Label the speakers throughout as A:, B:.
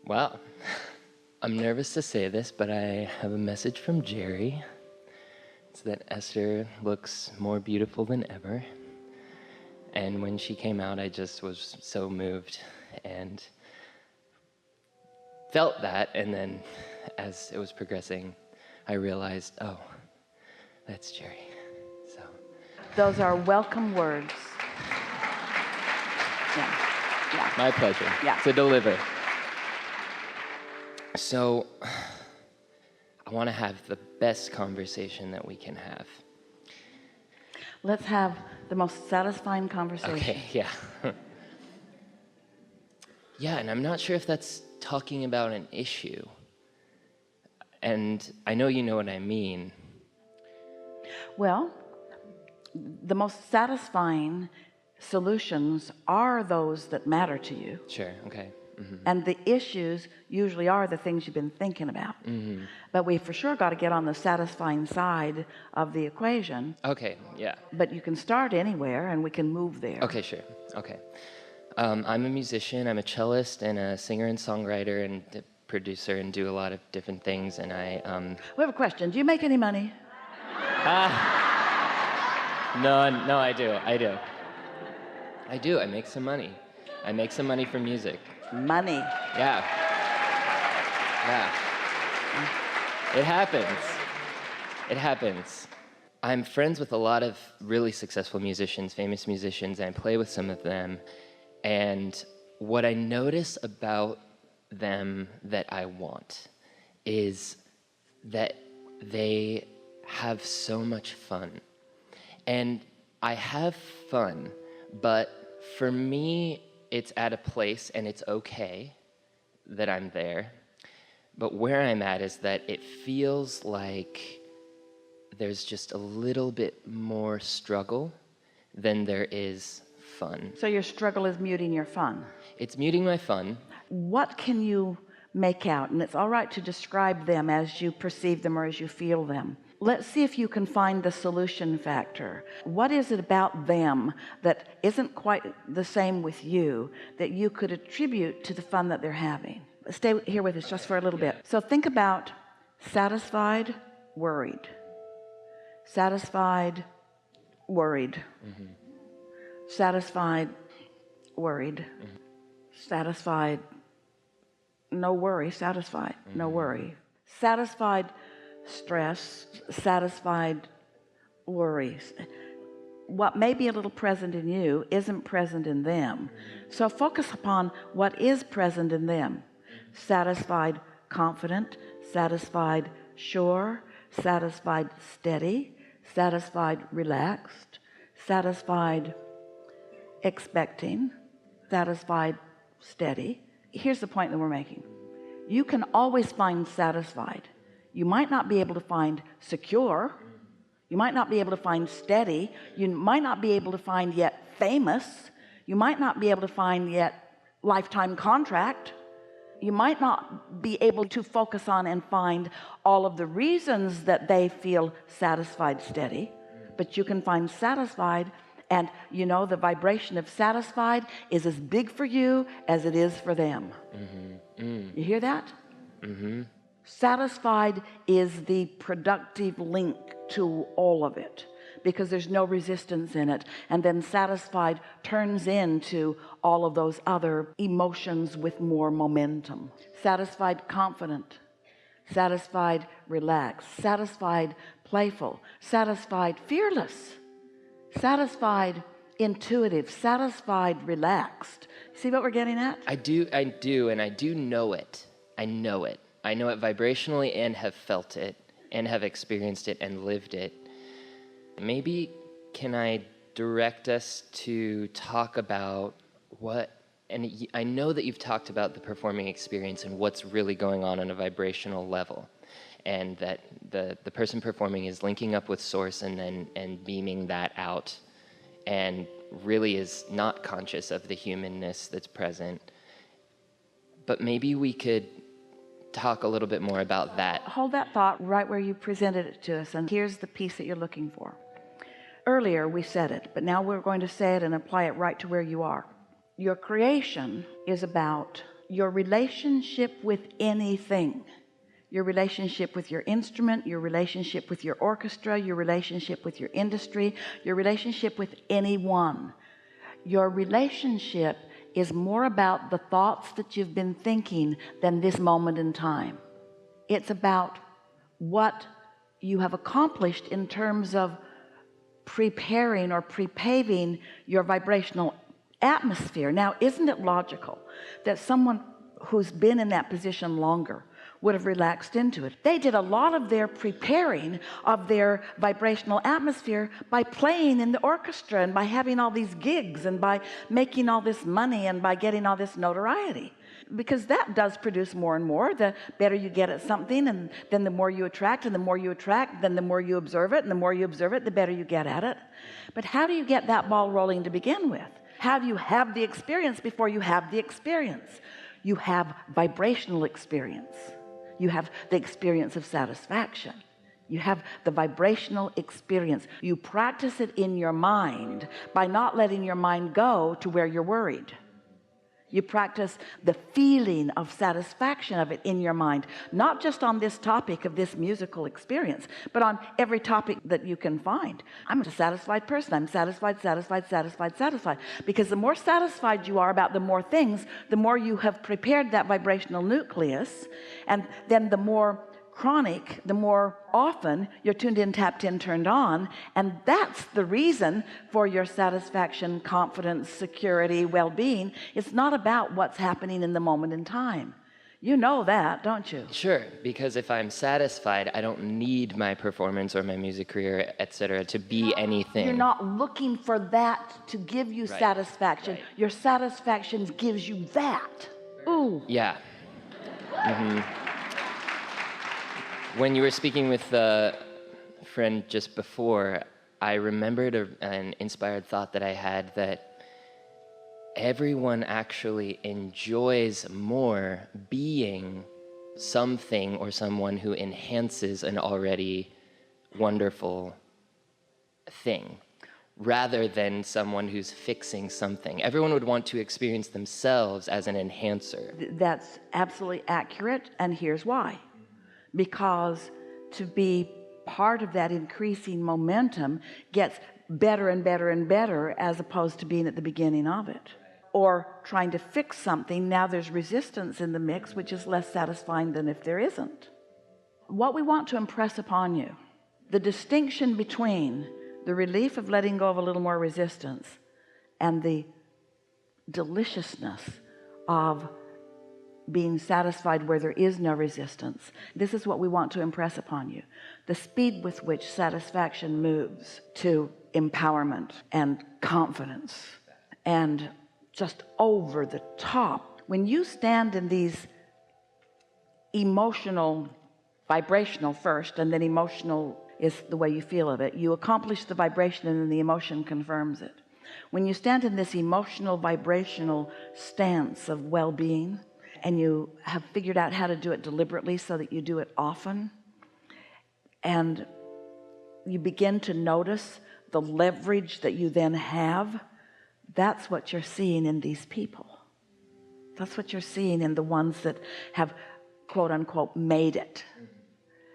A: Well, I'm nervous to say this, but I have a message from Jerry. It's that Esther looks more beautiful than ever. And when she came out, I just was so moved and felt that. And then as it was progressing, I realized, oh, that's Jerry. So
B: those are welcome words. Yeah.
A: My pleasure to deliver. So I want to have the best conversation that we can have.
B: Let's have the most satisfying conversation.
A: Okay, yeah. Yeah, and I'm not sure if that's talking about an issue. And I know you know what I mean.
B: Well, the most satisfying solutions are those that matter to you.
A: Sure, okay. Mm-hmm.
B: And the issues usually are the things you've been thinking about.
A: Mm-hmm.
B: But we for sure got to get on the satisfying side of the equation.
A: Okay, yeah.
B: But you can start anywhere and we can move there.
A: Okay, sure. Okay. I'm a musician. I'm a cellist and a singer and songwriter and a producer and do a lot of different things. And
B: We have a question. Do you make any money?
A: No, I do. I make some money. I make some money from music.
B: Money.
A: Yeah. It happens. I'm friends with a lot of really successful musicians, famous musicians, and I play with some of them. And what I notice about them that I want is that they have so much fun. And I have fun, but for me, it's at a place, and it's okay that I'm there. But where I'm at is that it feels like there's just a little bit more struggle than there is fun.
B: So your struggle is muting your fun.
A: It's muting my fun.
B: What can you make out? And it's all right to describe them as you perceive them or as you feel them. Let's see if you can find the solution factor. What is it about them that isn't quite the same with you that you could attribute to the fun that they're having? Stay here with us just for a little bit. So think about satisfied, worried. Satisfied, worried. Mm-hmm. Satisfied, worried. Mm-hmm. Satisfied, no worry. Satisfied, mm-hmm. No worry. Satisfied, stress. Satisfied, worries. What may be a little present in you isn't present in them. So focus upon what is present in them. Satisfied, confident. Satisfied, sure. Satisfied, steady. Satisfied, relaxed. Satisfied, expecting. Satisfied, steady. Here's the point that we're making. You can always find satisfied. You might not be able to find secure. You might not be able to find steady. You might not be able to find yet famous. You might not be able to find yet lifetime contract. You might not be able to focus on and find all of the reasons that they feel satisfied, steady, but you can find satisfied. And you know, the vibration of satisfied is as big for you as it is for them. Mm-hmm. Mm. You hear that? Mm-hmm. Satisfied is the productive link to all of it because there's no resistance in it. And then satisfied turns into all of those other emotions with more momentum. Satisfied, confident. Satisfied, relaxed. Satisfied, playful. Satisfied, fearless. Satisfied, intuitive. Satisfied, relaxed. See what we're getting at?
A: I do, and I do know it. I know it vibrationally and have felt it and have experienced it and lived it. Maybe can I direct us to talk about what, and I know that you've talked about the performing experience and what's really going on a vibrational level, and that the person performing is linking up with source and beaming that out and really is not conscious of the humanness that's present. But maybe we could talk a little bit more about that.
B: Hold that thought right where you presented it to us, and here's the piece that you're looking for. Earlier we said it, but now we're going to say it and apply it right to where you are. Your creation is about your relationship with anything, your relationship with your instrument, your relationship with your orchestra, your relationship with your industry, your relationship with anyone, your relationship is more about the thoughts that you've been thinking than this moment in time. It's about what you have accomplished in terms of preparing or prepaving your vibrational atmosphere. Now, isn't it logical that someone who's been in that position longer would have relaxed into it? They did a lot of their preparing of their vibrational atmosphere by playing in the orchestra and by having all these gigs and by making all this money and by getting all this notoriety, because that does produce more and more. The better you get at something, and then the more you attract, and the more you attract, then the more you observe it, and the more you observe it, the better you get at it. But how do you get that ball rolling to begin with? How do you have the experience before you have the experience? You have vibrational experience. You have the experience of satisfaction. You have the vibrational experience. You practice it in your mind by not letting your mind go to where you're worried. You practice the feeling of satisfaction of it in your mind, not just on this topic of this musical experience, but on every topic that you can find. I'm a satisfied person. I'm satisfied, satisfied, satisfied, satisfied. Because the more satisfied you are about the more things, the more you have prepared that vibrational nucleus, and then the more chronic, the more often you're tuned in, tapped in, turned on. And that's the reason for your satisfaction, confidence, security, well-being. It's not about what's happening in the moment in time. You know that, don't you?
A: Sure, because if I'm satisfied, I don't need my performance or my music career, etc., to be anything.
B: You're not looking for that to give you satisfaction.
A: Right.
B: Your satisfaction gives you that. Ooh.
A: Yeah. When you were speaking with a friend just before, I remembered an inspired thought that I had, that everyone actually enjoys more being something or someone who enhances an already wonderful thing, rather than someone who's fixing something. Everyone would want to experience themselves as an enhancer.
B: That's absolutely accurate, and here's why. Because to be part of that increasing momentum gets better and better and better, as opposed to being at the beginning of it or trying to fix something. Now there's resistance in the mix, which is less satisfying than if there isn't. What we want to impress upon you, the distinction between the relief of letting go of a little more resistance and the deliciousness of being satisfied where there is no resistance. This is what we want to impress upon you. The speed with which satisfaction moves to empowerment and confidence and just over the top. When you stand in these emotional, vibrational first, and then emotional is the way you feel of it, you accomplish the vibration and then the emotion confirms it. When you stand in this emotional, vibrational stance of well-being, and you have figured out how to do it deliberately so that you do it often, and you begin to notice the leverage that you then have, that's what you're seeing in these people. That's what you're seeing in the ones that have, quote unquote, made it.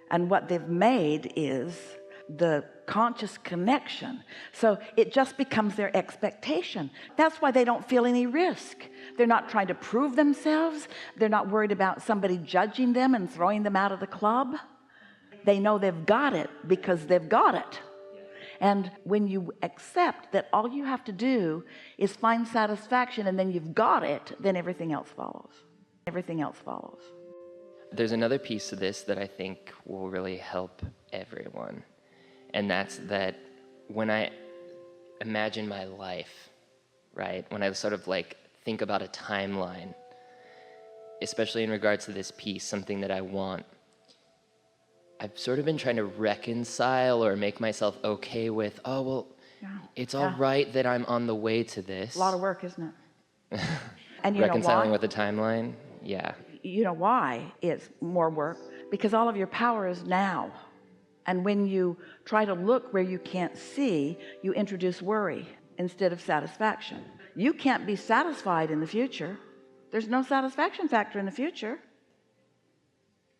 B: And what they've made is the conscious connection. So it just becomes their expectation. That's why they don't feel any risk. They're not trying to prove themselves. They're not worried about somebody judging them and throwing them out of the club. They know they've got it because they've got it. And when you accept that all you have to do is find satisfaction and then you've got it, then everything else follows. Everything else follows.
A: There's another piece to this that I think will really help everyone. And that's that when I imagine my life, right? When I sort of like think about a timeline, especially in regards to this piece, something that I want, I've sort of been trying to reconcile or make myself okay with, oh, well, it's all right that I'm on the way to this.
B: A lot of work, isn't it? And you
A: Reconciling
B: know why?
A: with the timeline, yeah.
B: You know why it's more work? Because all of your power is now. And when you try to look where you can't see, you introduce worry instead of satisfaction. You can't be satisfied in the future. There's no satisfaction factor in the future.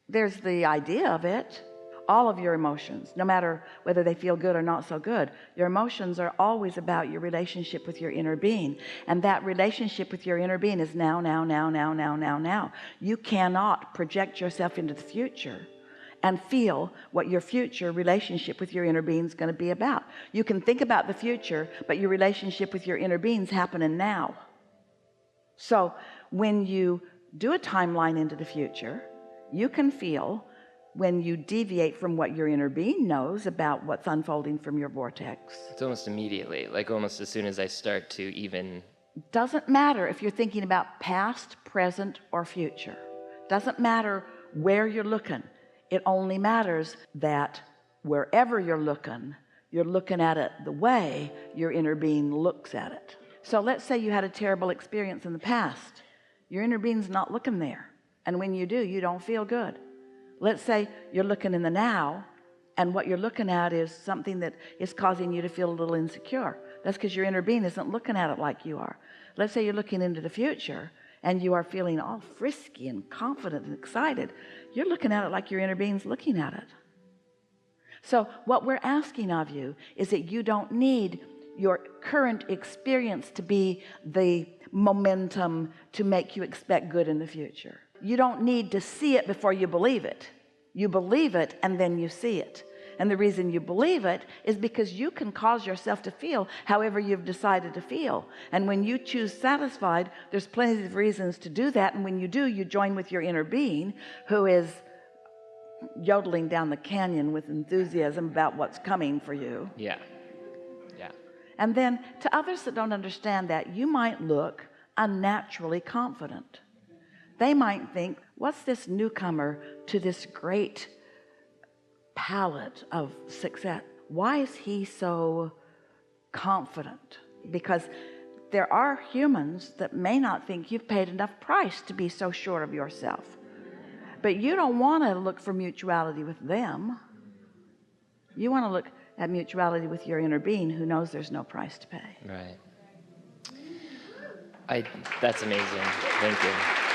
B: There's the idea of it. All of your emotions, no matter whether they feel good or not so good, your emotions are always about your relationship with your inner being, and that relationship with your inner being is now. You cannot project yourself into the future and feel what your future relationship with your inner being is going to be about. You can think about the future, but your relationship with your inner being is happening now. So when you do a timeline into the future, you can feel when you deviate from what your inner being knows about what's unfolding from your vortex.
A: It's almost immediately, like almost as soon as I start to even...
B: Doesn't matter if you're thinking about past, present, or future. Doesn't matter where you're looking. It only matters that wherever you're looking at it the way your inner being looks at it. So let's say you had a terrible experience in the past. Your inner being's not looking there, and when you do, you don't feel good. Let's say you're looking in the now, and what you're looking at is something that is causing you to feel a little insecure. That's because your inner being isn't looking at it like you are. Let's say you're looking into the future and you are feeling all frisky and confident and excited. You're looking at it like your inner being's looking at it. So what we're asking of you is that you don't need your current experience to be the momentum to make you expect good in the future. You don't need to see it before you believe it. You believe it and then you see it. And the reason you believe it is because you can cause yourself to feel however you've decided to feel. And when you choose satisfied, there's plenty of reasons to do that. And when you do, you join with your inner being who is yodeling down the canyon with enthusiasm about what's coming for you.
A: Yeah.
B: And then to others that don't understand that, you might look unnaturally confident. They might think, what's this newcomer to this great palette of success? Why is he so confident? Because there are humans that may not think you've paid enough price to be so sure of yourself. But you don't want to look for mutuality with them. You want to look at mutuality with your inner being who knows there's no price to pay.
A: Right. That's amazing. Thank you.